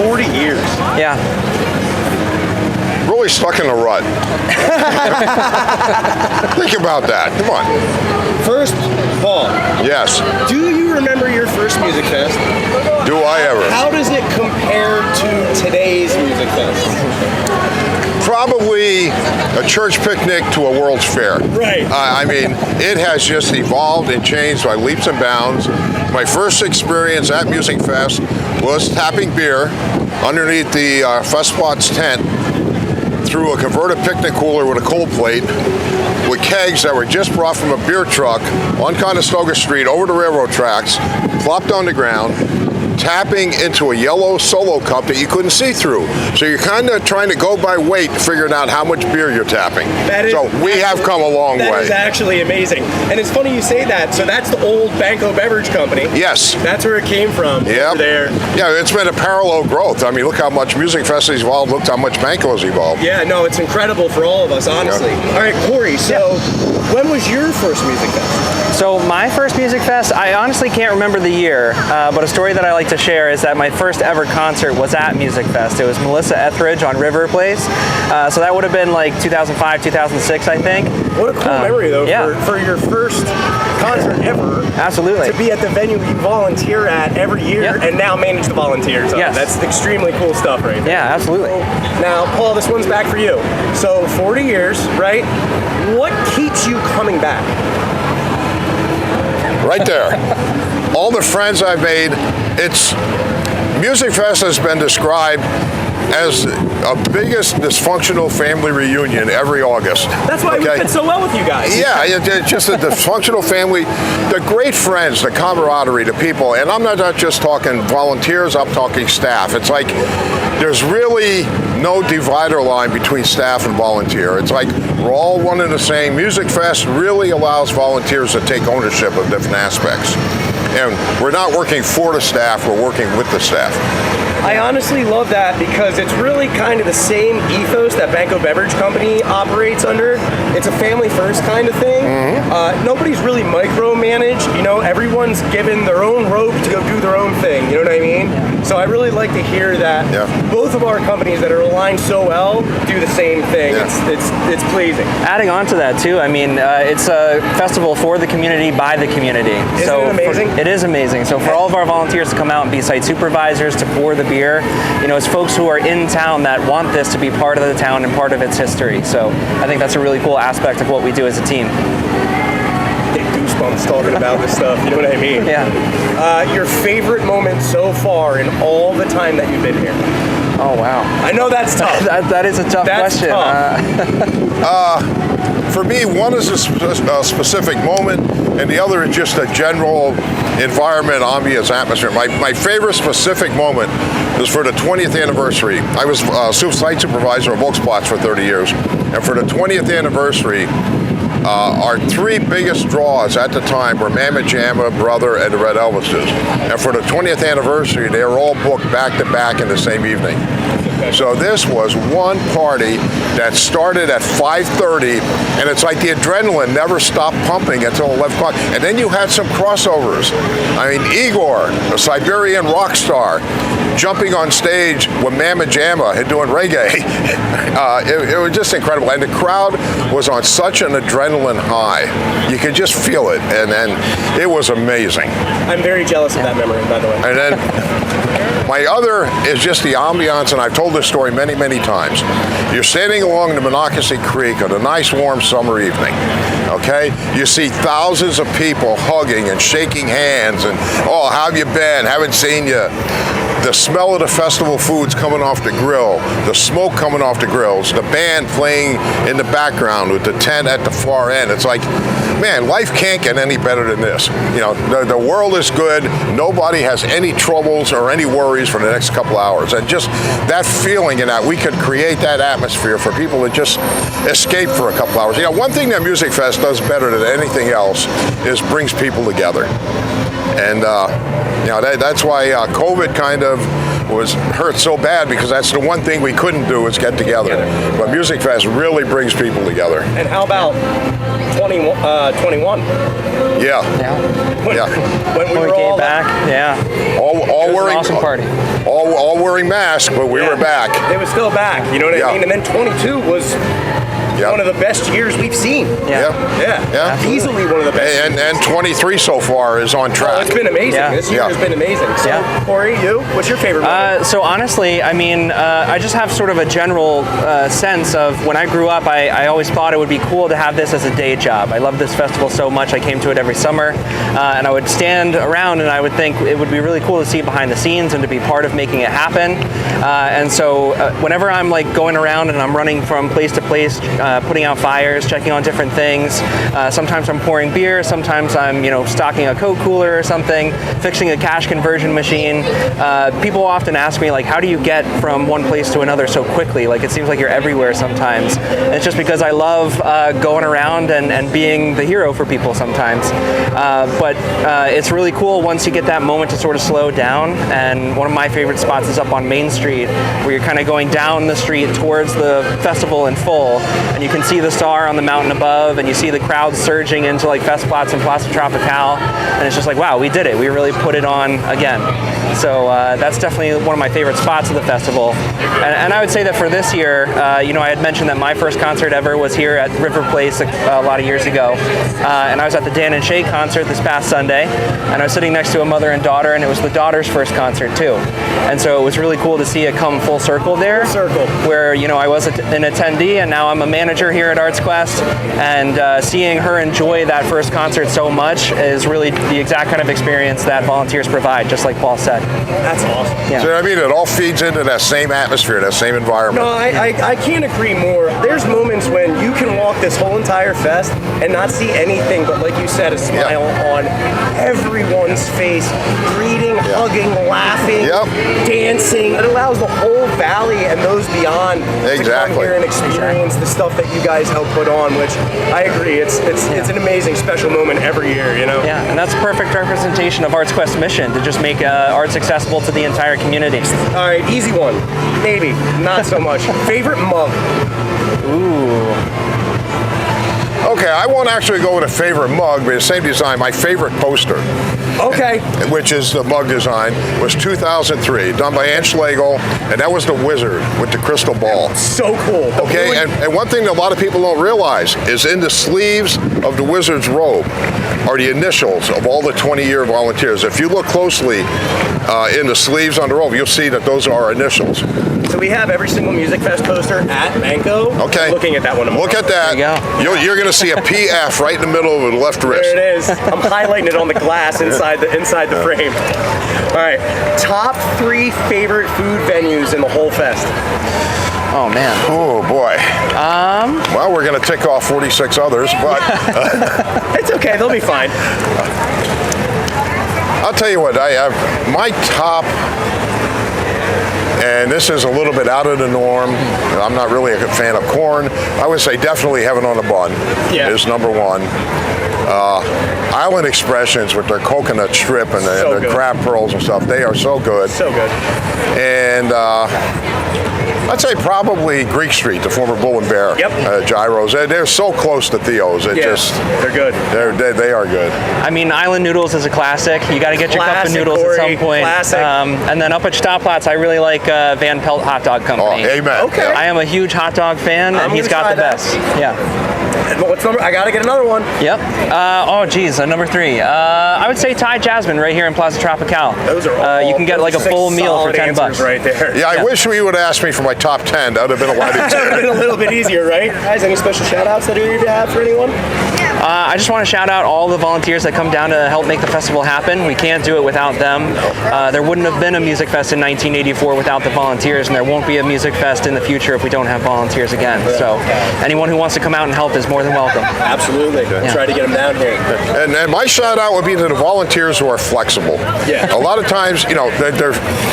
40 years. Yeah. Really stuck in a rut. Think about that. Come on. First, Paul. Yes. Do you remember your first MusikFest? Do I ever? How does it compare to today's MusikFest? Probably a church picnic to a World's Fair. Right. I mean, it has just evolved and changed by leaps and bounds. My first experience at MusikFest was tapping beer underneath the Festplatz tent through a converted picnic cooler with a cold plate with kegs that were just brought from a beer truck on Conestoga Street over the railroad tracks, plopped on the ground, tapping into a yellow solo cup that you couldn't see through. So you're kind of trying to go by weight, figuring out how much beer you're tapping. So we have come a long way. That is actually amazing. And it's funny you say that. So that's the old Banko Beverage company. Yes. That's where it came from. Yep. Over there. Yeah, it's been a parallel growth. I mean, look how much MusikFest has evolved. Look how much Banko has evolved. Yeah, no, it's incredible for all of us, honestly. Yeah. All right, Cory, so when was your first MusikFest? So my first MusikFest, I honestly can't remember the year, but a story that I like to share is that my first ever concert was at MusikFest. It was Melissa Etheridge on River Place. So that would have been like 2005, 2006, I think. What a cool memory, though, for your first concert ever. Absolutely. To be at the venue you volunteer at every year and now manage the volunteers. Yes. That's extremely cool stuff right there. Yeah, absolutely. Now, Paul, this one's back for you. So 40 years, right? What keeps you coming back? Right there. All the friends I've made, MusikFest has been described as a biggest dysfunctional family reunion every August. That's why we fit so well with you guys. Yeah, it's just a dysfunctional family. The great friends, the camaraderie, the people, and I'm not just talking volunteers, I'm talking staff. It's like there's really no divider line between staff and volunteer. It's like we're all one and the same. MusikFest really allows volunteers to take ownership of different aspects. And we're not working for the staff, we're working with the staff. I honestly love that because it's really kind of the same ethos that Banko Beverage Company operates under. It's a family first kind of thing. Nobody's really micromanaged. You know, everyone's given their own rope to go do their own thing. You know what I mean? So I really like to hear that both of our companies that are aligned so well do the same thing. It's pleasing. Adding on to that too, I mean, it's a festival for the community, by the community. Isn't it amazing? It is amazing. So for all of our volunteers to come out and be site supervisors, to pour the beer, you know, it's folks who are in town that want this to be part of the town and part of its history. So I think that's a really cool aspect of what we do as a team. Get goosebumps talking about this stuff, you know what I mean? Yeah. Your favorite moment so far in all the time that you've been here? Oh, wow. I know that's tough. that is a tough question. Tough. For me, one is a specific moment, and the other is just a general environment, ambience, atmosphere. My favorite specific moment was for the 20th anniversary. I was site supervisor of Volksplatz for 30 years, and for the 20th anniversary, our three biggest draws at the time were Mamma Jamma, Brother, and the Red Elvises. And for the 20th anniversary, they were all booked back to back in the same evening. So this was one party that started at 5:30, and it's like the adrenaline never stopped pumping until 11 o'clock. And then you had some crossovers. I mean, Igor, a Siberian rock star, jumping on stage with Mamma Jamma and doing reggae. It was just incredible. And the crowd was on such an adrenaline high. You could just feel it, and it was amazing. I'm very jealous of that memory, by the way. And then my other is just the ambiance, and I've told this story many, many times. You're standing along the Monocacy Creek on a nice warm summer evening, okay? You see thousands of people hugging and shaking hands and, oh, how have you been? Haven't seen you. The smell of the festival foods coming off the grill, the smoke coming off the grills, the band playing in the background with the tent at the far end. It's like, man, life can't get any better than this. You know, the world is good. Nobody has any troubles or any worries for the next couple hours. And just that feeling and that we could create that atmosphere for people to just escape for a couple hours. You know, one thing that MusikFest does better than anything else is brings people together. And that's why COVID kind of hurt so bad, because that's the one thing we couldn't do is get together. But MusikFest really brings people together. And how about 21? Yeah. When we were came all back, all wearing an awesome party. all wearing masks, but we were back. It was still back, you know what I mean? And then 22 was one of the best years we've seen. Yeah. Easily one of the best. And 23 so far is on track. Oh, it's been amazing. This year has been amazing. So, Cory, what's your favorite moment? So honestly, I mean, I just have sort of a general sense of when I grew up, I always thought it would be cool to have this as a day job. I love this festival so much. I came to it every summer, and I would stand around and I would think it would be really cool to see behind the scenes and to be part of making it happen. And so whenever I'm like going around and I'm running from place to place, putting out fires, checking on different things. Sometimes I'm pouring beer, sometimes I'm, stocking a Coke cooler or something, fixing a cash conversion machine. People often ask me, like, how do you get from one place to another so quickly? Like, it seems like you're everywhere sometimes. And it's just because I love going around and being the hero for people sometimes. But it's really cool once you get that moment to sort of slow down. And one of my favorite spots is up on Main Street, where you're kind of going down the street towards the festival in full. And you can see the star on the mountain above, and you see the crowd surging into like Festplatz and Plaza Tropical, and it's just like, wow, we did it. We really put it on again. So that's definitely one of my favorite spots of the festival. And I would say that for this year, I had mentioned that my first concert ever was here at River Place a lot of years ago, and I was at the Dan and Shay concert this past Sunday, and I was sitting next to a mother and daughter, and it was the daughter's first concert too. And so it was really cool to see it come full circle there, where I was an attendee, and now I'm a manager here at Arts Quest, and seeing her enjoy that first concert so much is really the exact kind of experience that volunteers provide, just like Paul said. That's awesome. Yeah. So I mean, it all feeds into that same atmosphere, that same environment. No, I can't agree more. There's moments when you can walk this whole entire fest and not see anything but, like you said, a smile on everyone's face, greeting, hugging, laughing, dancing. It allows the whole valley and those beyond to come here and experience the stuff that you guys help put on, which I agree, it's an amazing, special moment every year, Yeah, and that's a perfect representation of Arts Quest's mission, to just make arts accessible to the entire community. All right, easy one. Maybe, not so much. Favorite mug? Ooh. Okay, I won't actually go with a favorite mug, but the same design. My favorite poster, which is the mug design, was 2003, done by Ann Schlegel, and that was the Wizard with the crystal ball. So cool. Okay, and one thing that a lot of people don't realize is in the sleeves of the Wizard's robe are the initials of all the 20-year volunteers. If you look closely in the sleeves on the robe, you'll see that those are our initials. So we have every single MusikFest poster at Banko. Okay. I'm looking at that one tomorrow. Look at that. There you go. You're going to see a PF right in the middle of the left wrist. There it is. I'm highlighting it on the glass inside the frame. All right. Top 3 favorite food venues in the whole fest. Oh man. Oh boy. Well, we're going to tick off 46 others, but it's okay. They'll be fine. I'll tell you what. I have my top. And this is a little bit out of the norm. I'm not really a fan of corn. I would say definitely Heaven on a Bun is number one. Island Expressions with their coconut strip and the crab pearls and stuff, they are so good. So good. And I'd say probably Greek Street, the former Bull and Bear gyros. They're so close to Theo's. They're good. They are good. I mean, Island Noodles is a classic. You got to get your cup of noodles at some point. Classic. And then up at Stadtplatz, I really like Van Pelt Hot Dog Company. Oh, amen. Okay. I am a huge hot dog fan, and he's got the best. Yeah. What's number? I gotta get another one. Yep. Number 3. I would say Thai Jasmine right here in Plaza Tropical. Those are all. You can get like a full meal for $10 right there. Yeah, I wish we would have asked me for my top 10. That would have been a lot easier. That would have been a little bit easier, right? Guys, any special shout outs that you have for anyone? I just want to shout out all the volunteers that come down to help make the festival happen. We can't do it without them. There wouldn't have been a MusikFest in 1984 without the volunteers, and there won't be a MusikFest in the future if we don't have volunteers again. So anyone who wants to come out and help is more than welcome. Absolutely. Try to get them down here. And my shout out would be to the volunteers who are flexible. Yeah. A lot of times,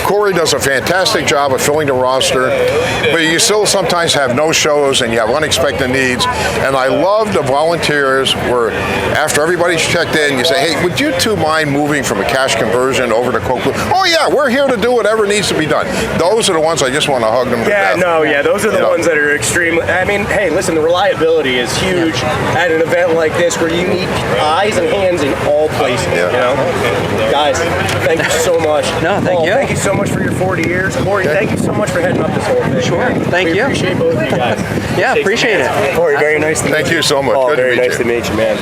Cory does a fantastic job of filling the roster, but you still sometimes have no shows and you have unexpected needs. And I love the volunteers where after everybody's checked in, you say, hey, would you two mind moving from a cash conversion over to Coke? Oh yeah, we're here to do whatever needs to be done. Those are the ones I just want to hug them to death. Those are the ones that are extremely, I mean, hey, listen, the reliability is huge at an event like this where you need eyes and hands in all places, you know? Guys, thank you so much. No, thank you. Thank you so much for your 40 years. Cory, thank you so much for heading up this whole thing. Sure, thank we you. appreciate both of you guys. Yeah, appreciate it. Cory, very nice to meet you. Thank you so much. Paul, Good to very meet nice you. to meet you, man.